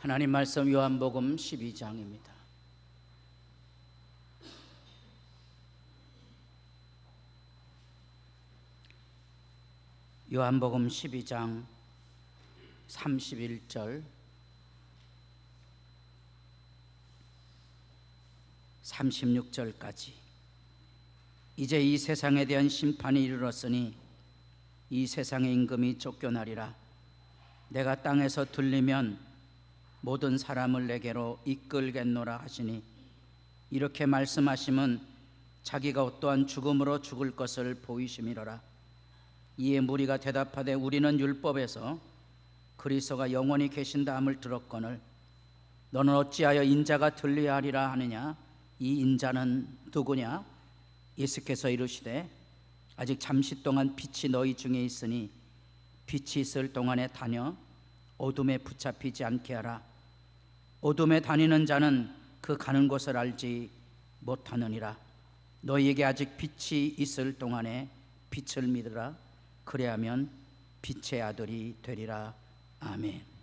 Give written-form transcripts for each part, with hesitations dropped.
하나님 말씀 요한복음 12장입니다. 요한복음 12장 31절 36절까지 이제 이 세상에 대한 심판이 이르렀으니 이 세상의 임금이 쫓겨나리라. 내가 땅에서 들리면 모든 사람을 내게로 이끌겠노라 하시니 이렇게 말씀하심은 자기가 어떠한 죽음으로 죽을 것을 보이심이로라. 이에 무리가 대답하되 우리는 율법에서 그리스도가 영원히 계신다 함을 들었거늘 너는 어찌하여 인자가 들려야 하리라 하느냐? 이 인자는 누구냐? 예수께서 이르시되 아직 잠시 동안 빛이 너희 중에 있으니 빛이 있을 동안에 다녀 어둠에 붙잡히지 않게 하라. 어둠에 다니는 자는 그 가는 곳을 알지 못하느니라. 너희에게 아직 빛이 있을 동안에 빛을 믿으라. 그래야면 빛의 아들이 되리라. 아멘.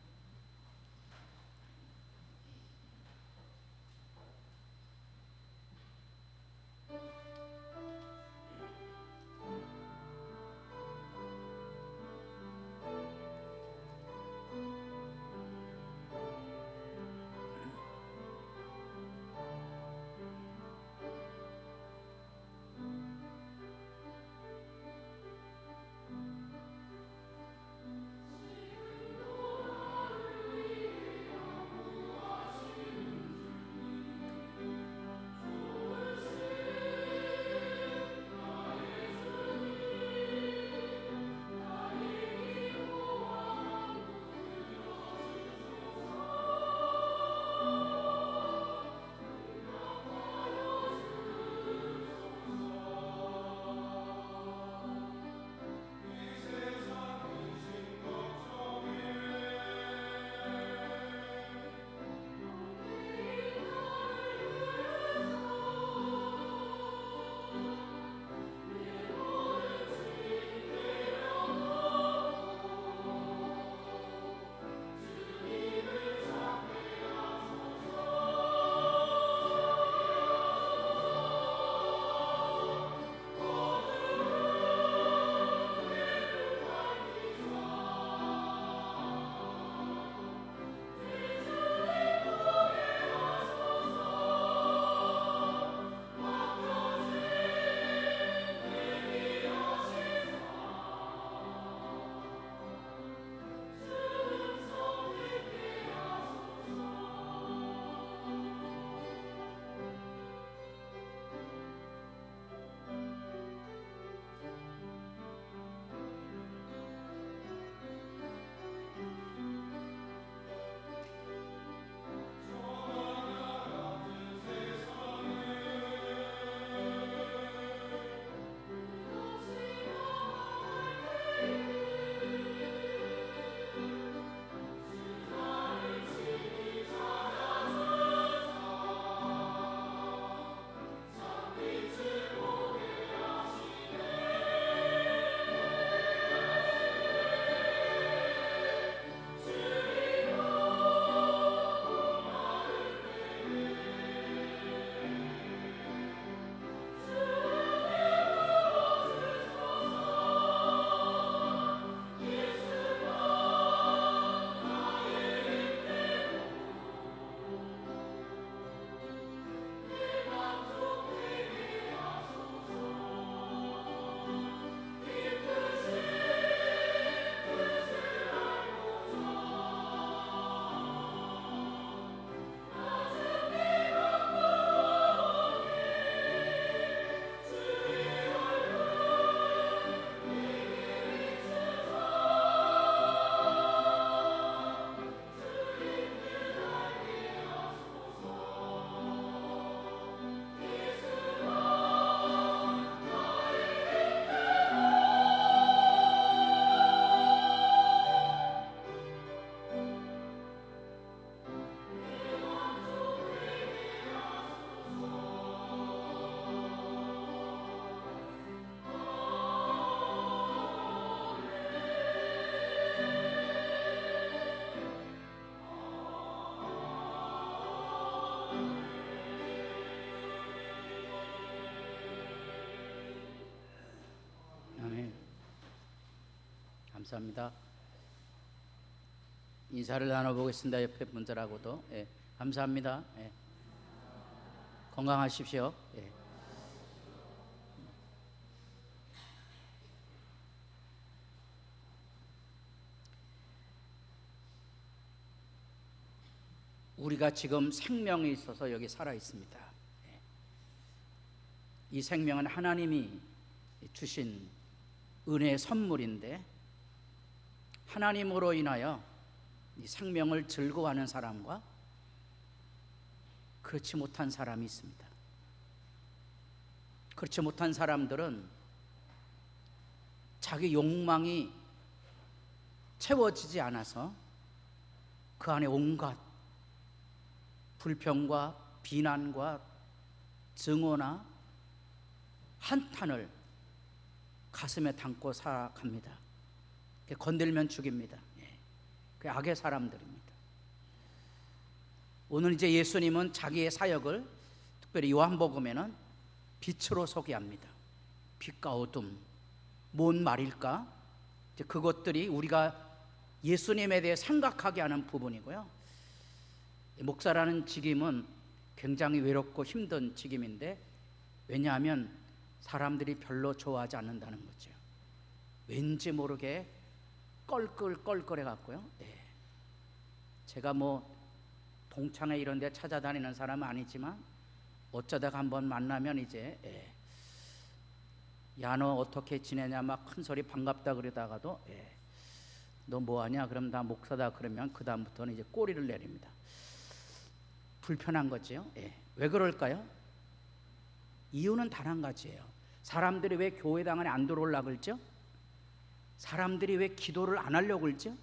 감사합니다. 인사를 나눠보겠습니다. 옆에 분들하고도. 예, 감사합니다. 예. 건강하십시오. 예. 우리가 지금 생명이 있어서 여기 살아 있습니다. 예. 이 생명은 하나님이 주신 은혜의 선물인데, 하나님으로 인하여 이 생명을 즐거워하는 사람과 그렇지 못한 사람이 있습니다. 그렇지 못한 사람들은 자기 욕망이 채워지지 않아서 그 안에 온갖 불평과 비난과 증오나 한탄을 가슴에 담고 살아갑니다. 건들면 죽입니다. 그 악의 사람들입니다. 오늘 이제 예수님은 자기의 사역을, 특별히 요한복음에는 빛으로 소개합니다. 빛과 어둠, 뭔 말일까? 이제 그것들이 우리가 예수님에 대해 생각하게 하는 부분이고요. 목사라는 직임은 굉장히 외롭고 힘든 직임인데, 왜냐하면 사람들이 별로 좋아하지 않는다는 거죠. 왠지 모르게 껄끌껄끌해 갖고요. 예. 제가 뭐 동창회 이런 데 찾아다니는 사람은 아니지만 어쩌다가 한번 만나면 이제 야, 너 어떻게 지내냐 막 큰 소리 반갑다 그러다가도 너 뭐하냐 그럼 나 목사다 그러면 그 다음부터는 이제 꼬리를 내립니다. 불편한 거지요. 왜 그럴까요? 이유는 단 한 가지예요. 사람들이 왜 교회당 안에 안 들어오려고 그러죠? 사람들이 왜 기도를 안 하려고 그러죠?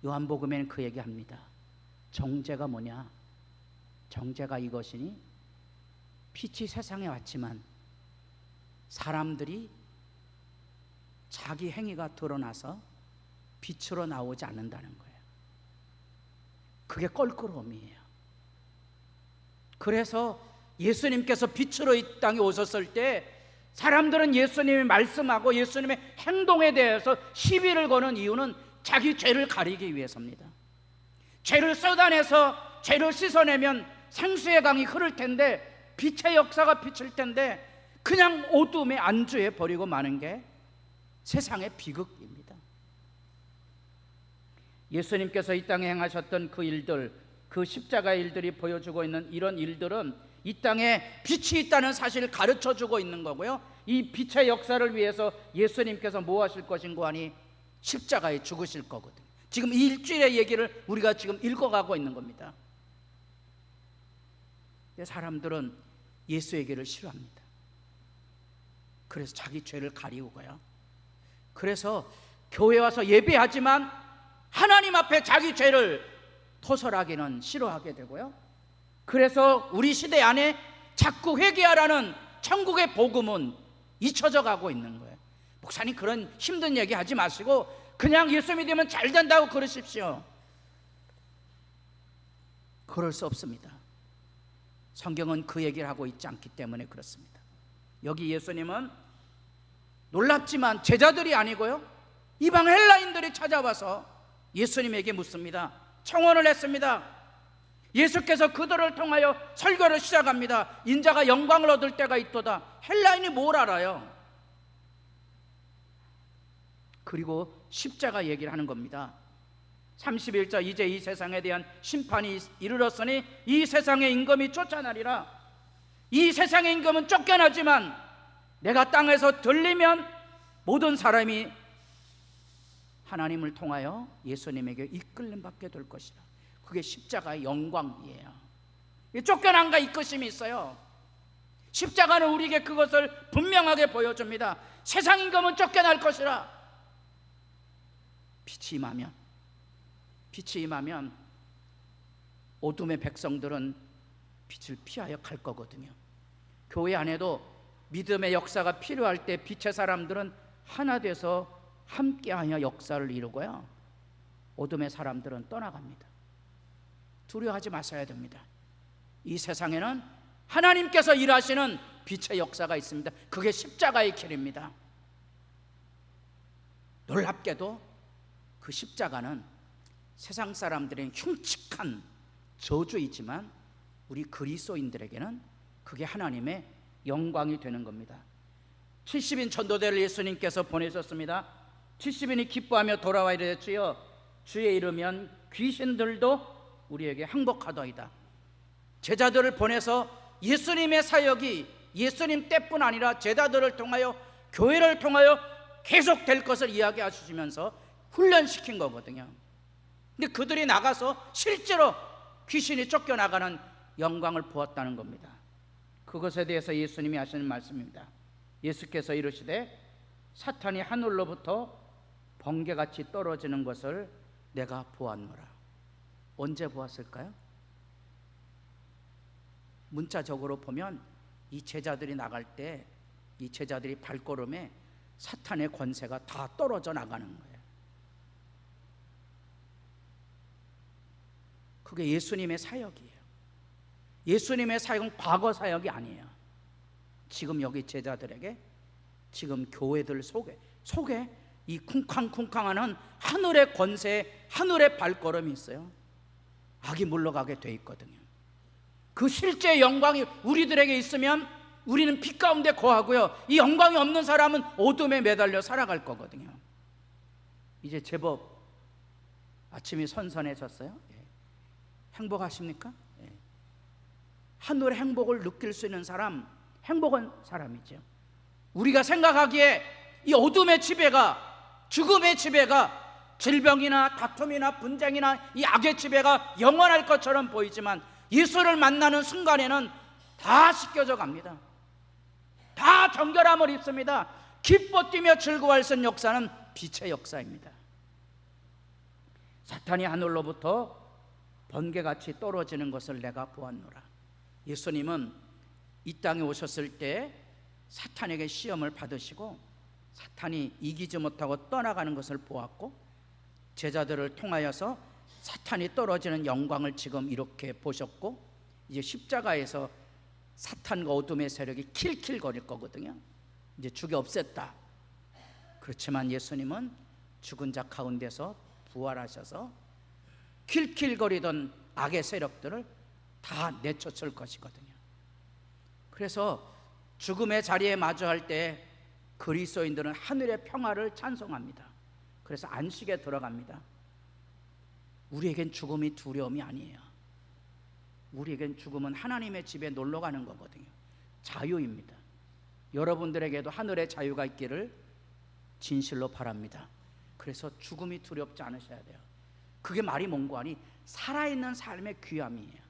요한복음에는 그 얘기합니다. 정죄가 뭐냐? 정죄가 이것이니 빛이 세상에 왔지만 사람들이 자기 행위가 드러나서 빛으로 나오지 않는다는 거예요. 그게 껄끄러움이에요. 그래서 예수님께서 빛으로 이 땅에 오셨을 때 사람들은 예수님이 말씀하고 예수님의 행동에 대해서 시비를 거는 이유는 자기 죄를 가리기 위해서입니다. 죄를 쏟아내서 죄를 씻어내면 생수의 강이 흐를 텐데, 빛의 역사가 비칠 텐데 그냥 어둠에 안주해 버리고 마는 게 세상의 비극입니다. 예수님께서 이 땅에 행하셨던 그 일들, 그 십자가의 일들이 보여주고 있는 이런 일들은 이 땅에 빛이 있다는 사실을 가르쳐주고 있는 거고요. 이 빛의 역사를 위해서 예수님께서 뭐 하실 것인고 하니 십자가에 죽으실 거거든요. 지금 이 일주일의 얘기를 우리가 지금 읽어가고 있는 겁니다. 사람들은 예수 얘기를 싫어합니다. 그래서 자기 죄를 가리우고요. 그래서 교회 와서 예배하지만 하나님 앞에 자기 죄를 토설하기는 싫어하게 되고요. 그래서 우리 시대 안에 자꾸 회개하라는 천국의 복음은 잊혀져 가고 있는 거예요. 목사님 그런 힘든 얘기 하지 마시고 그냥 예수 믿으면 잘 된다고 그러십시오. 그럴 수 없습니다. 성경은 그 얘기를 하고 있지 않기 때문에 그렇습니다. 여기 예수님은 놀랍지만 제자들이 아니고요, 이방 헬라인들이 찾아와서 예수님에게 묻습니다. 청원을 했습니다. 예수께서 그들을 통하여 설교를 시작합니다. 인자가 영광을 얻을 때가 있도다. 헬라인이 뭘 알아요? 그리고 십자가 얘기를 하는 겁니다. 31절, 이제 이 세상에 대한 심판이 이르렀으니 이 세상의 임금이 쫓아나리라. 이 세상의 임금은 쫓겨나지만 내가 땅에서 들리면 모든 사람이 하나님을 통하여 예수님에게 이끌림 받게 될 것이라. 그게 십자가의 영광이에요. 쫓겨난가 이끄심이 있어요. 십자가는 우리에게 그것을 분명하게 보여줍니다. 세상 임금은 쫓겨날 것이라. 빛이 임하면 어둠의 백성들은 빛을 피하여 갈 거거든요. 교회 안에도 믿음의 역사가 필요할 때 빛의 사람들은 하나 돼서 함께하여 역사를 이루고요, 어둠의 사람들은 떠나갑니다. 두려워하지 마셔야 됩니다. 이 세상에는 하나님께서 일하시는 빛의 역사가 있습니다. 그게 십자가의 길입니다. 놀랍게도 그 십자가는 세상 사람들에게는 흉측한 저주이지만 우리 그리스도인들에게는 그게 하나님의 영광이 되는 겁니다. 70인 전도대를 예수님께서 보내셨습니다. 70인이 기뻐하며 돌아와 이르되 주여 주의 이르면 귀신들도 우리에게 항복하더이다. 제자들을 보내서 예수님의 사역이 예수님 때뿐 아니라 제자들을 통하여 교회를 통하여 계속될 것을 이야기하시면서 훈련시킨 거거든요. 근데 그들이 나가서 실제로 귀신이 쫓겨나가는 영광을 보았다는 겁니다. 그것에 대해서 예수님이 하시는 말씀입니다. 예수께서 이르시되 사탄이 하늘로부터 번개같이 떨어지는 것을 내가 보았노라. 언제 보았을까요? 문자적으로 보면 이 제자들이 나갈 때 이 제자들이 발걸음에 사탄의 권세가 다 떨어져 나가는 거예요. 그게 예수님의 사역이에요. 예수님의 사역은 과거 사역이 아니에요. 지금 여기 제자들에게, 지금 교회들 속에 이 쿵쾅쿵쾅하는 하늘의 권세, 하늘의 발걸음이 있어요. 악이 물러가게 돼 있거든요. 그 실제 영광이 우리들에게 있으면 우리는 빛 가운데 거하고요, 이 영광이 없는 사람은 어둠에 매달려 살아갈 거거든요. 이제 제법 아침이 선선해졌어요. 행복하십니까? 하늘의 행복을 느낄 수 있는 사람, 행복한 사람이죠. 우리가 생각하기에 이 어둠의 지배가, 죽음의 지배가, 질병이나 다툼이나 분쟁이나 이 악의 지배가 영원할 것처럼 보이지만 예수를 만나는 순간에는 다 씻겨져 갑니다. 다 정결함을 입습니다. 기뻐 뛰며 즐거워할 수 있는 역사는 빛의 역사입니다. 사탄이 하늘로부터 번개같이 떨어지는 것을 내가 보았노라. 예수님은 이 땅에 오셨을 때 사탄에게 시험을 받으시고 사탄이 이기지 못하고 떠나가는 것을 보았고, 제자들을 통하여서 사탄이 떨어지는 영광을 지금 이렇게 보셨고, 이제 십자가에서 사탄과 어둠의 세력이 킬킬거릴 거거든요. 이제 죽여 없앴다. 그렇지만 예수님은 죽은 자 가운데서 부활하셔서 킬킬거리던 악의 세력들을 다 내쫓을 것이거든요. 그래서 죽음의 자리에 마주할 때 그리스도인들은 하늘의 평화를 찬송합니다. 그래서 안식에 들어갑니다. 우리에겐 죽음이 두려움이 아니에요. 우리에겐 죽음은 하나님의 집에 놀러 가는 거거든요. 자유입니다. 여러분들에게도 하늘의 자유가 있기를 진실로 바랍니다. 그래서 죽음이 두렵지 않으셔야 돼요. 그게 말이 뭔고 하니 살아있는 삶의 귀함이에요.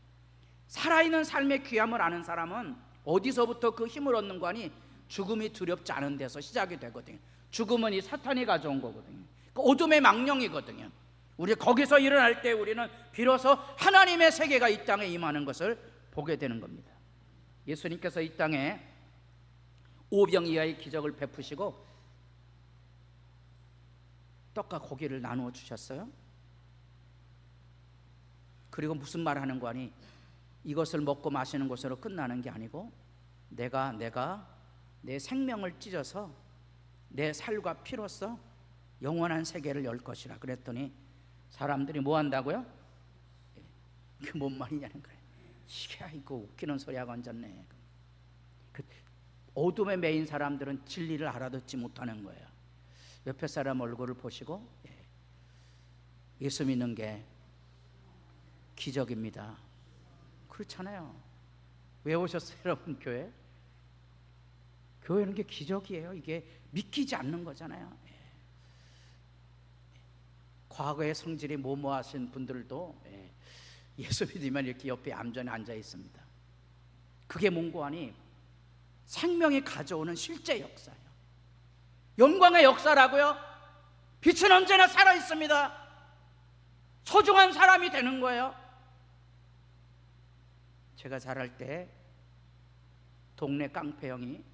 살아있는 삶의 귀함을 아는 사람은 어디서부터 그 힘을 얻는 거 하니 죽음이 두렵지 않은 데서 시작이 되거든요. 죽음은 이 사탄이 가져온 거거든요. 그 어둠의 망령이거든요. 우리 거기서 일어날 때 우리는 비로소 하나님의 세계가 이 땅에 임하는 것을 보게 되는 겁니다. 예수님께서 이 땅에 오병이어의 기적을 베푸시고 떡과 고기를 나누어 주셨어요. 그리고 무슨 말 하는 거 아니, 이것을 먹고 마시는 것으로 끝나는 게 아니고 내가 내 생명을 찢어서 내 살과 피로써 영원한 세계를 열 것이라 그랬더니 사람들이 뭐 한다고요? 그게 뭔 말이냐는 거예요. 이게 이거 웃기는 소리하고 앉았네. 그 어둠에 매인 사람들은 진리를 알아듣지 못하는 거예요. 옆에 사람 얼굴을 보시고 예수 믿는 게 기적입니다. 그렇잖아요. 왜 오셨어요 여러분 교회? 교회는 게 기적이에요. 이게 믿기지 않는 거잖아요. 과거의 성질이 모모하신 분들도 예수 믿으면 이렇게 옆에 얌전히 앉아 있습니다. 그게 뭔고 하니 생명이 가져오는 실제 역사예요. 영광의 역사라고요. 빛은 언제나 살아 있습니다. 소중한 사람이 되는 거예요. 제가 자랄 때 동네 깡패 형이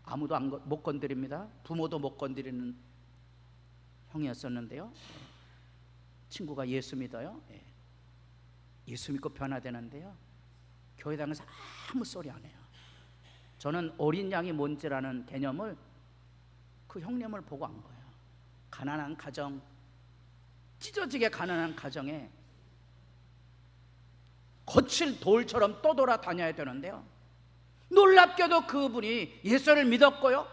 아무도 못 건드립니다. 부모도 못 건드리는 형이었었는데요. 친구가 예수 믿어요. 예수 믿고 변화되는데요. 교회 다니면서 아무 소리 안 해요. 저는 어린 양이 뭔지라는 개념을 그 형님을 보고 안 거예요. 가난한 가정, 찢어지게 가난한 가정에 거칠 돌처럼 떠돌아 다녀야 되는데요, 놀랍게도 그분이 예수를 믿었고요,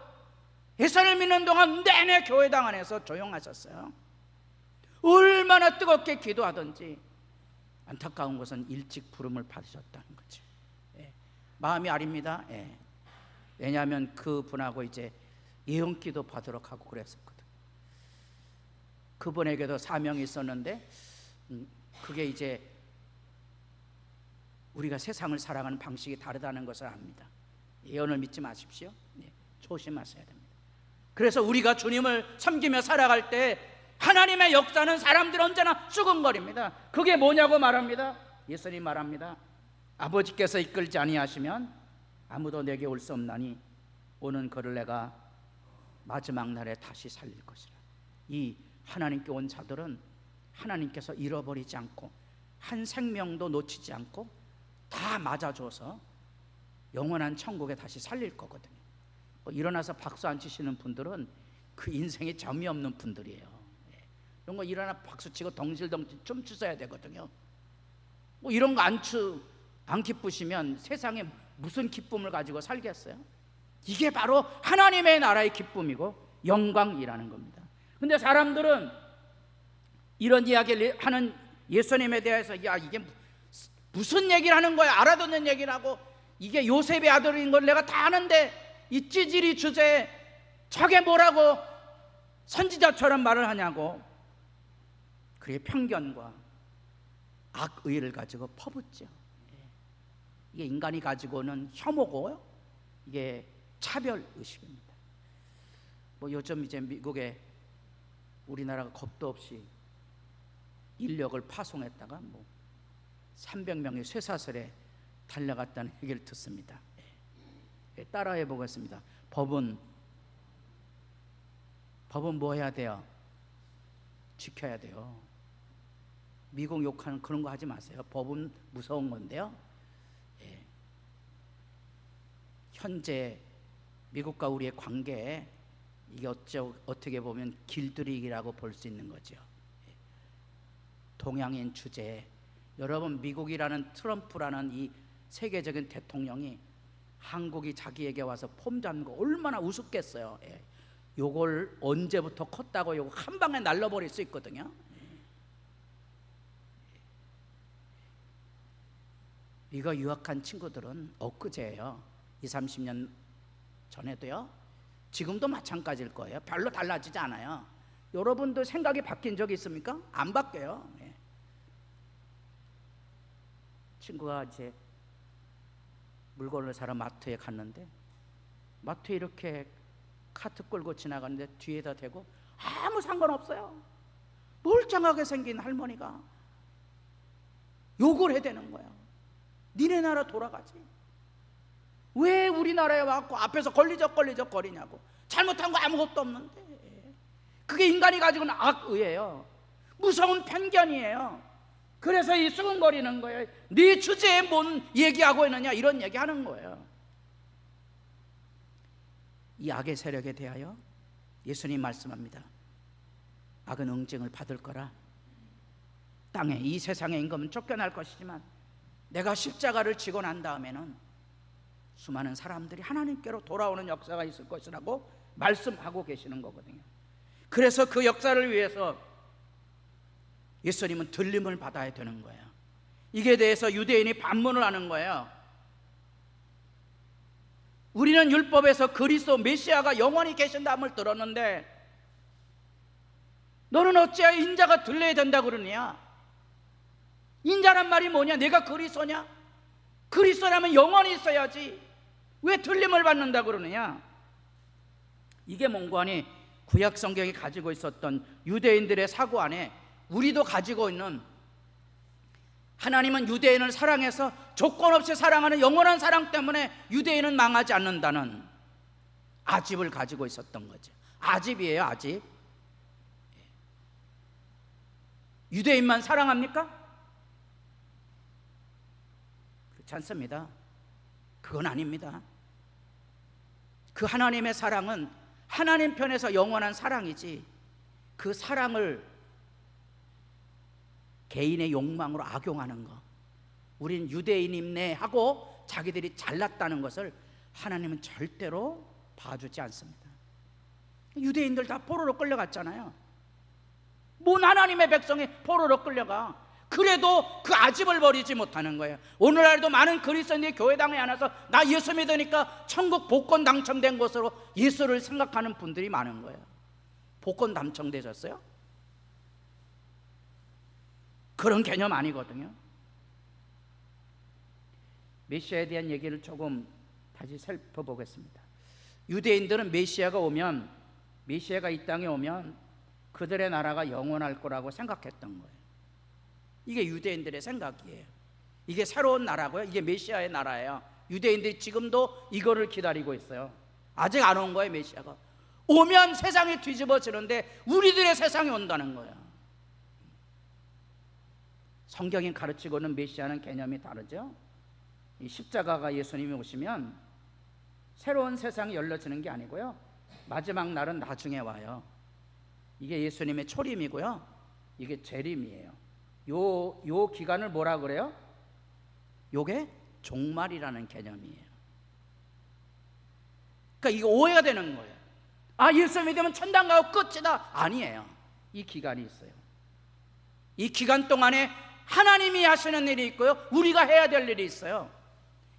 예수를 믿는 동안 내내 교회당 안에서 조용하셨어요. 얼마나 뜨겁게 기도하든지. 안타까운 것은 일찍 부름을 받으셨다는 거죠. 마음이 아립니다. 왜냐하면 그분하고 이제 예언기도 받으러 가고 그랬었거든. 그분에게도 사명이 있었는데 그게 이제 우리가 세상을 살아가는 방식이 다르다는 것을 압니다. 예언을 믿지 마십시오. 조심하셔야 됩니다. 그래서 우리가 주님을 섬기며 살아갈 때 하나님의 역사는 사람들 언제나 수근거립니다. 그게 뭐냐고 말합니다. 예수님 말합니다. 아버지께서 이끌지 아니하시면 아무도 내게 올 수 없나니 오는 그를 내가 마지막 날에 다시 살릴 것이라. 이 하나님께 온 자들은 하나님께서 잃어버리지 않고 한 생명도 놓치지 않고 다 맞아줘서 영원한 천국에 다시 살릴 거거든요. 일어나서 박수 안 치시는 분들은 그 인생에 점이 없는 분들이에요. 이런 거 일어나 박수 치고 덩실덩실 춤추셔야 되거든요. 이런 거 안 기쁘시면 세상에 무슨 기쁨을 가지고 살겠어요? 이게 바로 하나님의 나라의 기쁨이고 영광이라는 겁니다. 근데 사람들은 이런 이야기를 하는 예수님에 대해서 야, 이게 무슨 얘기를 하는 거야? 알아듣는 얘기를 하고, 이게 요셉의 아들인 걸 내가 다 아는데 이 찌질이 주제에 저게 뭐라고 선지자처럼 말을 하냐고. 그의 편견과 악의를 가지고 퍼붓죠. 이게 인간이 가지고는 혐오고 이게 차별의식입니다. 요즘 이제 미국에 우리나라가 겁도 없이 인력을 파송했다가 300명이 쇠사슬에 달려갔다는 얘기를 듣습니다. 따라해 보겠습니다. 법은 뭐 해야 돼요? 지켜야 돼요. 미국 욕하는 그런 거 하지 마세요. 법은 무서운 건데요, 현재 미국과 우리의 관계에 이게 어떻게 보면 길들이기라고 볼 수 있는 거죠. 동양인 주제에 여러분, 미국이라는 트럼프라는 이 세계적인 대통령이 한국이 자기에게 와서 폼 잡는 거 얼마나 우습겠어요. 요걸 언제부터 컸다고 요거 한 방에 날려버릴 수 있거든요. 미국 유학한 친구들은 엊그제예요. 20-30년 전에도요, 지금도 마찬가지일 거예요. 별로 달라지지 않아요. 여러분도 생각이 바뀐 적이 있습니까? 안 바뀌어요. 친구가 이제 물건을 사러 마트에 갔는데, 마트에 이렇게 카트 끌고 지나가는데 뒤에다 대고 아무 상관없어요. 멀쩡하게 생긴 할머니가 욕을 해대는 거예요. 니네 나라 돌아가지, 왜 우리나라에 와갖고 앞에서 걸리적 거리냐고. 잘못한 거 아무것도 없는데. 그게 인간이 가지고는 악의예요. 무서운 편견이에요. 그래서 이 수근거리는 거예요. 네 주제에 뭔 얘기하고 있느냐, 이런 얘기하는 거예요. 이 악의 세력에 대하여 예수님 말씀합니다. 악은 응징을 받을 거라. 땅에 이 세상의 임금은 쫓겨날 것이지만 내가 십자가를 지고 난 다음에는 수많은 사람들이 하나님께로 돌아오는 역사가 있을 것이라고 말씀하고 계시는 거거든요. 그래서 그 역사를 위해서 예수님은 들림을 받아야 되는 거예요. 이게 대해서 유대인이 반문을 하는 거예요. 우리는 율법에서 그리스도 메시아가 영원히 계신다함을 들었는데 너는 어찌하여 인자가 들려야 된다 그러냐? 인자란 말이 뭐냐? 내가 그리스도냐? 그리스도라면 영원히 있어야지 왜 들림을 받는다 그러느냐? 이게 몽고하니 구약 성경이 가지고 있었던 유대인들의 사고 안에 우리도 가지고 있는, 하나님은 유대인을 사랑해서 조건 없이 사랑하는 영원한 사랑 때문에 유대인은 망하지 않는다는 아집을 가지고 있었던 거죠. 아집이에요, 아집. 유대인만 사랑합니까? 그렇지 않습니다. 그건 아닙니다. 그 하나님의 사랑은 하나님 편에서 영원한 사랑이지, 그 사랑을 개인의 욕망으로 악용하는 거, 우린 유대인임네 하고 자기들이 잘났다는 것을 하나님은 절대로 봐주지 않습니다. 유대인들 다 포로로 끌려갔잖아요. 뭔 하나님의 백성이 포로로 끌려가. 그래도 그 아집을 버리지 못하는 거예요. 오늘날도 많은 그리스도인들이 교회당에 안와서 나 예수 믿으니까 천국 복권 당첨된 것으로 예수를 생각하는 분들이 많은 거예요. 복권 당첨되셨어요? 그런 개념 아니거든요. 메시아에 대한 얘기를 조금 다시 살펴보겠습니다. 유대인들은 메시아가 이 땅에 오면 그들의 나라가 영원할 거라고 생각했던 거예요. 이게 유대인들의 생각이에요. 이게 새로운 나라고요. 이게 메시아의 나라예요. 유대인들이 지금도 이거를 기다리고 있어요. 아직 안 온 거예요. 메시아가 오면 세상이 뒤집어지는데 우리들의 세상이 온다는 거예요. 성경이 가르치고는 메시아는 개념이 다르죠. 이 십자가가 예수님이 오시면 새로운 세상이 열려지는 게 아니고요, 마지막 날은 나중에 와요. 이게 예수님의 초림이고요, 이게 재림이에요. 요 기간을 뭐라 그래요? 요게 종말이라는 개념이에요. 그러니까 이거 오해가 되는 거예요. 아, 예수 믿으면 천당 가고 끝이다. 아니에요. 이 기간이 있어요. 이 기간 동안에 하나님이 하시는 일이 있고요, 우리가 해야 될 일이 있어요.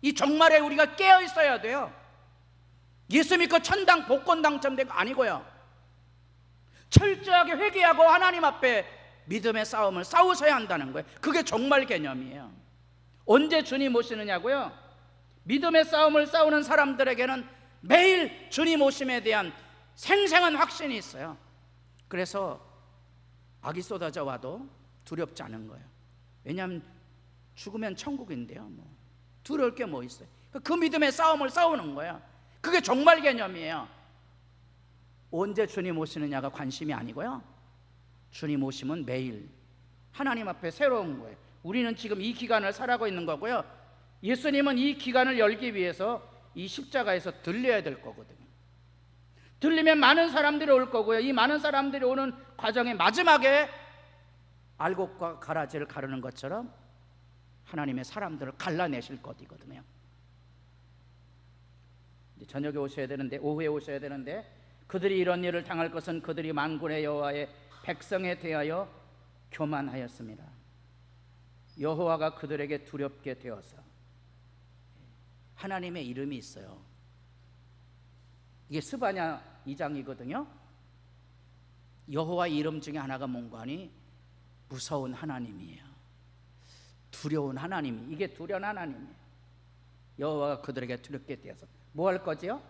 이 종말에 우리가 깨어 있어야 돼요. 예수 믿고 천당 복권 당첨된 거 아니고요, 철저하게 회개하고 하나님 앞에 믿음의 싸움을 싸우셔야 한다는 거예요. 그게 종말 개념이에요. 언제 주님 오시느냐고요? 믿음의 싸움을 싸우는 사람들에게는 매일 주님 오심에 대한 생생한 확신이 있어요. 그래서 악이 쏟아져 와도 두렵지 않은 거예요. 왜냐하면 죽으면 천국인데요, 두려울 게 뭐 있어요. 그 믿음의 싸움을 싸우는 거예요. 그게 종말 개념이에요. 언제 주님 오시느냐가 관심이 아니고요, 주님 오심은 매일 하나님 앞에 새로운 거예요. 우리는 지금 이 기간을 살아가고 있는 거고요, 예수님은 이 기간을 열기 위해서 이 십자가에서 들려야 될 거거든요. 들리면 많은 사람들이 올 거고요, 이 많은 사람들이 오는 과정의 마지막에 알곡과 가라지를 가르는 것처럼 하나님의 사람들을 갈라내실 것이거든요. 이제 저녁에 오셔야 되는데, 오후에 오셔야 되는데, 그들이 이런 일을 당할 것은 그들이 만군의 여호와의 백성에 대하여 교만하였습니다. 여호와가 그들에게 두렵게 되어서. 하나님의 이름이 있어요. 이게 스바냐 2장이거든요. 여호와 이름 중에 하나가 뭔가 하니 무서운 하나님이에요. 두려운 하나님, 이게 두려운 하나님이에요. 여호와가 그들에게 두렵게 되어서 뭐 할 거지요?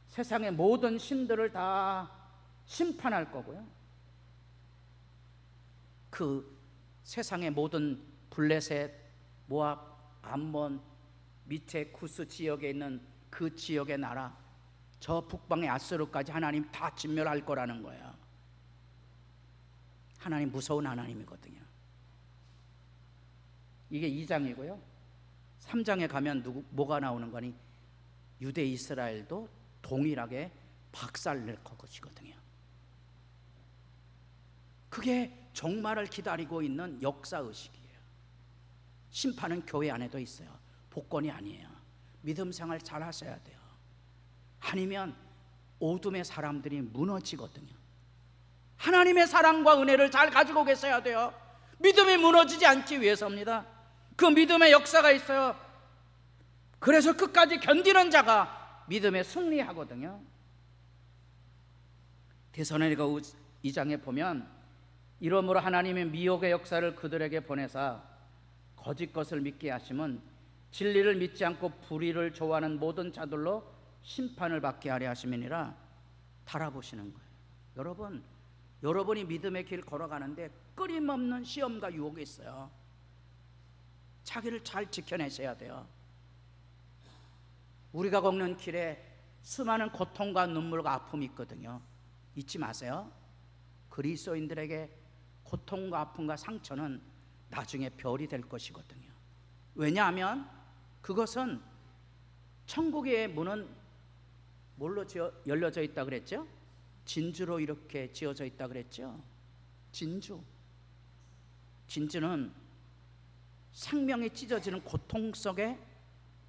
세상의 모든 신들을 다 심판할 거고요, 그 세상의 모든 블레셋, 모압, 암몬, 밑에 구스 지역에 있는 그 지역의 나라, 저 북방의 아스루까지 하나님 다 진멸할 거라는 거예요. 하나님 무서운 하나님이거든요. 이게 2장이고요 3장에 가면 뭐가 나오는 거니? 유대 이스라엘도 동일하게 박살낼 것이거든요. 그게 종말을 기다리고 있는 역사의식이에요. 심판은 교회 안에도 있어요. 복권이 아니에요. 믿음 생활 잘 하셔야 돼요. 아니면 어둠의 사람들이 무너지거든요. 하나님의 사랑과 은혜를 잘 가지고 계셔야 돼요. 믿음이 무너지지 않기 위해서입니다. 그 믿음의 역사가 있어요. 그래서 끝까지 견디는 자가 믿음에 승리하거든요. 데살로니가 2장에 보면 이러므로 하나님의 미혹의 역사를 그들에게 보내사 거짓 것을 믿게 하심은 진리를 믿지 않고 불의를 좋아하는 모든 자들로 심판을 받게 하려 하심이니라 달아보시는 거예요. 여러분이 믿음의 길 걸어가는데 끊임없는 시험과 유혹이 있어요. 자기를 잘 지켜내셔야 돼요. 우리가 걷는 길에 수많은 고통과 눈물과 아픔이 있거든요. 잊지 마세요. 그리스도인들에게 고통과 아픔과 상처는 나중에 별이 될 것이거든요. 왜냐하면 그것은 천국의 문은 뭘로 열려져 있다 그랬죠? 진주로 이렇게 지어져 있다 그랬죠? 진주는 생명이 찢어지는 고통 속에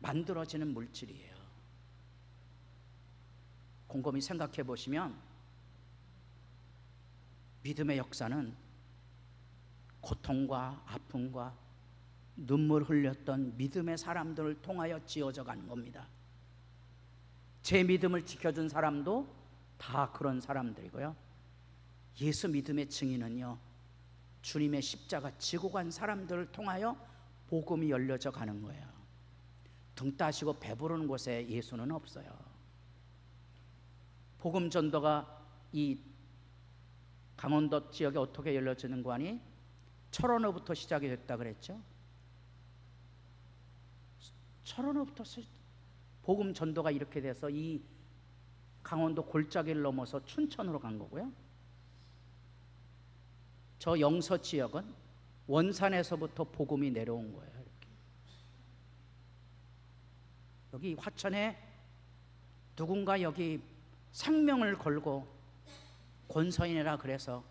만들어지는 물질이에요. 곰곰이 생각해 보시면 믿음의 역사는 고통과 아픔과 눈물 흘렸던 믿음의 사람들을 통하여 지어져 가는 겁니다. 제 믿음을 지켜준 사람도 다 그런 사람들이고요. 예수 믿음의 증인은요, 주님의 십자가 지고 간 사람들을 통하여 복음이 열려져 가는 거예요. 등 따시고 배부르는 곳에 예수는 없어요. 복음 전도가 이 강원도 지역에 어떻게 열려지는 거 아니? 철원으로부터 시작이 됐다 그랬죠. 철원으로부터 복음 전도가 이렇게 돼서 이 강원도 골짜기를 넘어서 춘천으로 간 거고요. 저 영서 지역은 원산에서부터 복음이 내려온 거예요. 이렇게. 여기 화천에 누군가 여기 생명을 걸고 권서인이라 그래서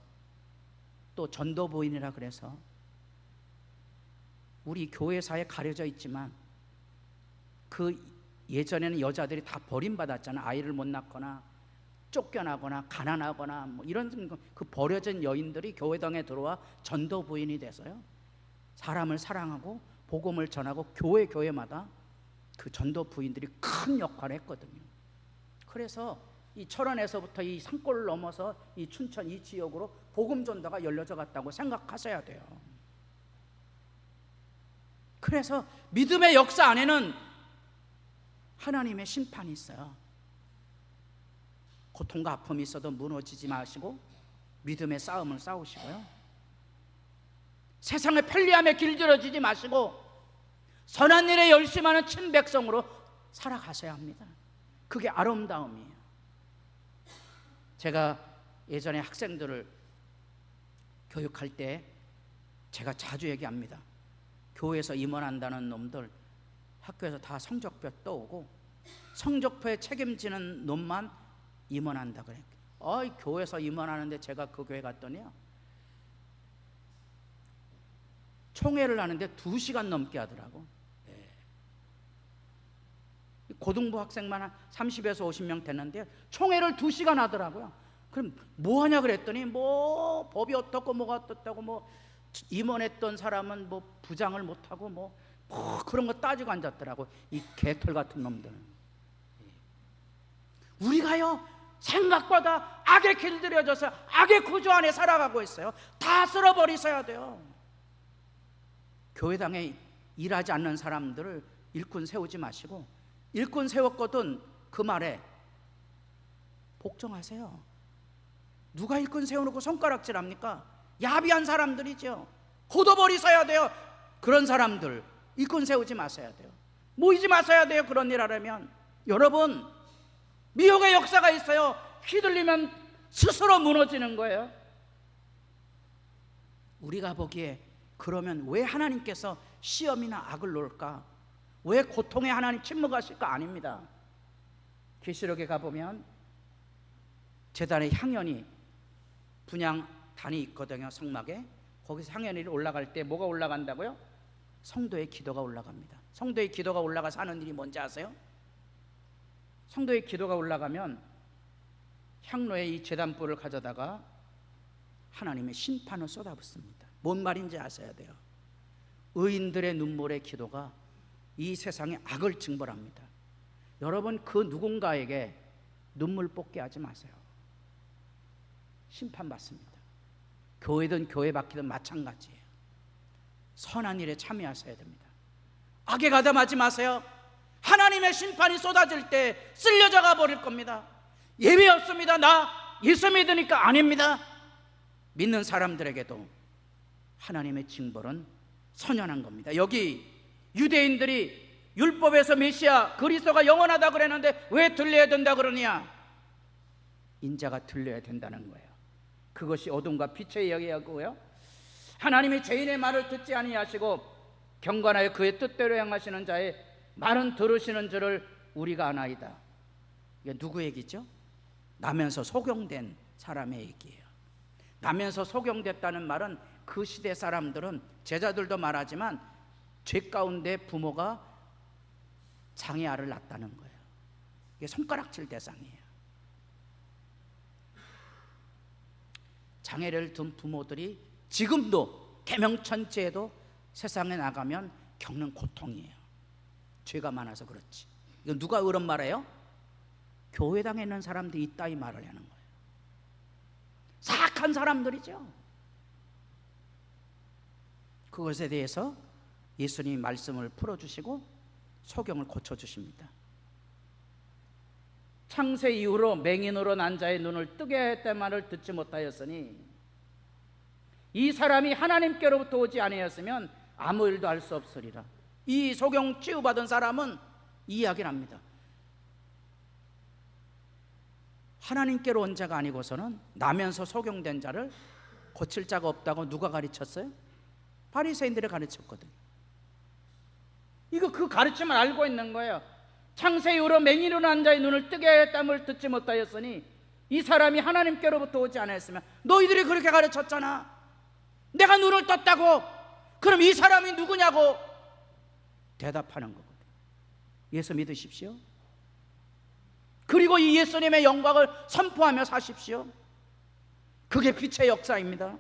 또 전도부인이라 그래서 우리 교회사에 가려져 있지만 그 예전에는 여자들이 다 버림받았잖아. 아이를 못 낳거나 쫓겨나거나 가난하거나 뭐 이런 그 버려진 여인들이 교회당에 들어와 전도부인이 돼서요, 사람을 사랑하고 복음을 전하고 교회마다 그 전도부인들이 큰 역할을 했거든요. 그래서 이 철원에서부터 이 산골을 넘어서 이 춘천 이 지역으로 복음 전도가 열려져 갔다고 생각하셔야 돼요. 그래서 믿음의 역사 안에는 하나님의 심판이 있어요. 고통과 아픔이 있어도 무너지지 마시고 믿음의 싸움을 싸우시고요, 세상의 편리함에 길들여지지 마시고 선한 일에 열심하는 친백성으로 살아가셔야 합니다. 그게 아름다움이에요. 제가 예전에 학생들을 교육할 때 제가 자주 얘기합니다. 교회에서 임원한다는 놈들 학교에서 다 성적표 떠오고 성적표에 책임지는 놈만 임원한다 그래. 교회에서 임원하는데 제가 그 교회 갔더니요, 총회를 하는데 2시간 넘게 하더라고. 고등부 학생만 한 30에서 50명 됐는데 총회를 2시간 하더라고요. 그럼 뭐 하냐 그랬더니 뭐 법이 어떻고 뭐가 어떻다고 뭐 임원했던 사람은 뭐 부장을 못하고 뭐 그런 거 따지고 앉았더라고. 이 개털 같은 놈들은. 우리가요 생각보다 악에 길들여져서 악의 구조 안에 살아가고 있어요. 다 쓸어버리셔야 돼요. 교회당에 일하지 않는 사람들을 일꾼 세우지 마시고, 일꾼 세웠거든 그 말에 복종하세요. 누가 일꾼 세워놓고 손가락질합니까? 야비한 사람들이죠. 걷어버리셔야 돼요. 그런 사람들 일꾼 세우지 마셔야 돼요. 모이지 마셔야 돼요. 그런 일 하려면. 여러분, 미혹의 역사가 있어요. 휘둘리면 스스로 무너지는 거예요. 우리가 보기에 그러면 왜 하나님께서 시험이나 악을 놓을까? 왜 고통에 하나님 침묵하실까? 아닙니다. 계시록에 가보면 제단의 향연이 분향단이 있거든요. 성막에. 거기서 향연이 올라갈 때 뭐가 올라간다고요? 성도의 기도가 올라갑니다. 성도의 기도가 올라가서 하는 일이 뭔지 아세요? 성도의 기도가 올라가면 향로에 이 제단불을 가져다가 하나님의 심판을 쏟아붓습니다. 뭔 말인지 아셔야 돼요. 의인들의 눈물의 기도가 이 세상의 악을 징벌합니다. 여러분, 그 누군가에게 눈물 뽑게 하지 마세요. 심판받습니다. 교회든 교회 밖이든 마찬가지예요. 선한 일에 참여하셔야 됩니다. 악에 가담하지 마세요. 하나님의 심판이 쏟아질 때 쓸려져 가버릴 겁니다. 예외 없습니다. 나 예수 믿으니까 아닙니다. 믿는 사람들에게도 하나님의 징벌은 선언한 겁니다. 여기 유대인들이 율법에서 메시아 그리스도가 영원하다 그랬는데 왜 들려야 된다 그러냐? 인자가 들려야 된다는 거예요. 그것이 어둠과 빛의 이야기하고요, 하나님이 죄인의 말을 듣지 아니하시고 경건하여 그의 뜻대로 행하시는 자의 말은 들으시는 줄을 우리가 아나이다. 이게 누구 얘기죠? 나면서 속용된 사람의 얘기예요. 나면서 속용됐다는 말은 그 시대 사람들은, 제자들도 말하지만, 죄 가운데 부모가 장애아를 낳았다는 거예요. 이게 손가락질 대상이에요. 장애를 둔 부모들이 지금도 계명천지에도 세상에 나가면 겪는 고통이에요. 죄가 많아서 그렇지. 이거 누가 그런 말해요? 교회당에 있는 사람들이 있다 이 말을 하는 거예요. 사악한 사람들이죠. 그것에 대해서 예수님이 말씀을 풀어주시고 소경을 고쳐주십니다. 창세 이후로 맹인으로 난 자의 눈을 뜨게 했단 말을 듣지 못하였으니 이 사람이 하나님께로부터 오지 아니었으면 아무 일도 할 수 없으리라. 이 소경 치유받은 사람은 이 이야기를 합니다. 하나님께로 온 자가 아니고서는 나면서 소경된 자를 고칠 자가 없다고 누가 가르쳤어요? 바리새인들이 가르쳤거든요. 이거 그 가르침을 알고 있는 거예요. 창세 이후로 맹인으로 난 자의 눈을 뜨게 했다을 듣지 못하였으니 이 사람이 하나님께로부터 오지 않았으면. 너희들이 그렇게 가르쳤잖아. 내가 눈을 떴다고. 그럼 이 사람이 누구냐고 대답하는 거거든요. 예수 믿으십시오. 그리고 이 예수님의 영광을 선포하며 사십시오. 그게 빛의 역사입니다.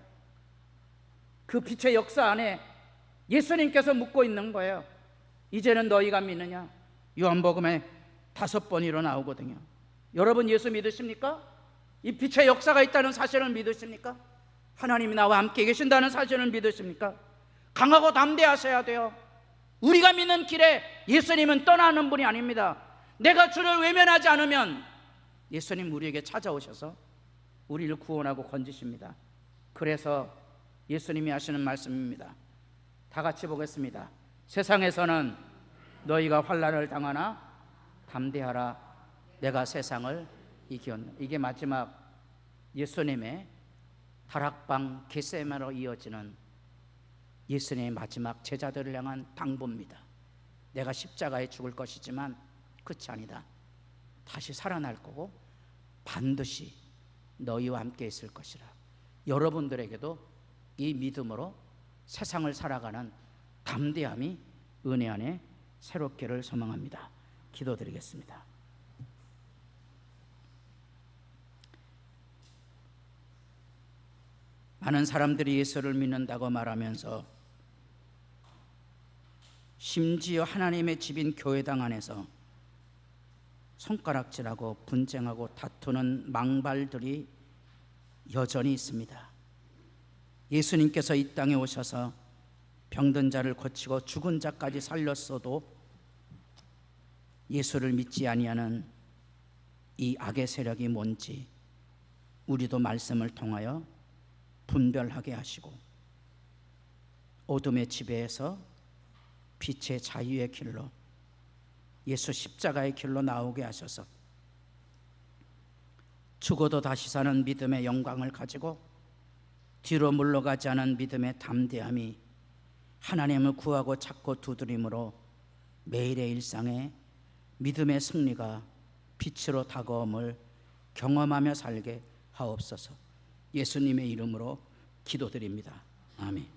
그 빛의 역사 안에 예수님께서 묻고 있는 거예요. 이제는 너희가 믿느냐? 요한복음에 5번이로 나오거든요. 여러분 예수 믿으십니까? 이 빛의 역사가 있다는 사실을 믿으십니까? 하나님이 나와 함께 계신다는 사실을 믿으십니까? 강하고 담대하셔야 돼요. 우리가 믿는 길에 예수님은 떠나는 분이 아닙니다. 내가 주를 외면하지 않으면 예수님 우리에게 찾아오셔서 우리를 구원하고 건지십니다. 그래서 예수님이 하시는 말씀입니다. 다 같이 보겠습니다. 세상에서는 너희가 환난을 당하나 담대하라. 내가 세상을 이겼노라. 이게 마지막 예수님의 다락방 겟세마네로 이어지는 예수님의 마지막 제자들을 향한 당부입니다. 내가 십자가에 죽을 것이지만 끝이 아니다. 다시 살아날 거고 반드시 너희와 함께 있을 것이라. 여러분들에게도 이 믿음으로 세상을 살아가는 담대함이 은혜 안에 새롭기를 소망합니다. 기도드리겠습니다. 많은 사람들이 예수를 믿는다고 말하면서 심지어 하나님의 집인 교회당 안에서 손가락질하고 분쟁하고 다투는 망발들이 여전히 있습니다. 예수님께서 이 땅에 오셔서 병든 자를 고치고 죽은 자까지 살렸어도 예수를 믿지 아니하는 이 악의 세력이 뭔지 우리도 말씀을 통하여 분별하게 하시고 어둠의 지배에서 빛의 자유의 길로 예수 십자가의 길로 나오게 하셔서 죽어도 다시 사는 믿음의 영광을 가지고 뒤로 물러가지 않은 믿음의 담대함이 하나님을 구하고 찾고 두드림으로 매일의 일상에 믿음의 승리가 빛으로 다가옴을 경험하며 살게 하옵소서. 예수님의 이름으로 기도드립니다. 아멘.